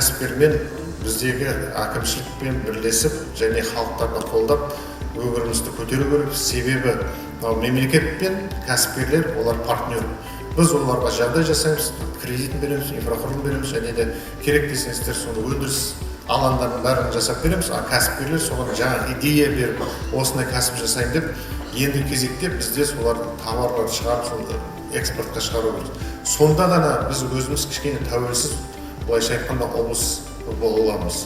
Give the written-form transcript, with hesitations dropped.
кәсіпкермен біздегі әкімшілікпен бірлесіп және халықтарды қолдап өмірімізді көтеру керек. Себебі мемлекет пен кәсіпкерлер олар партнер. Біз оларға жағдай жасаймыз, кредитін береміз, инфрақұрылым береміз, және де керек десеңіздер соны өндіріс алаңдарын бәрін жасап береміз. Кәсіпкерлер соған жаңа идея беріп, осындай кәсіп жасайын деп, енді кезекте бізде соларды тауарларды шығарып, соны экспортқа шығару керек. Сонда ғана біз өзіміз кішкене тәуелсіз, былайша айтқанда облыс бола аламыз.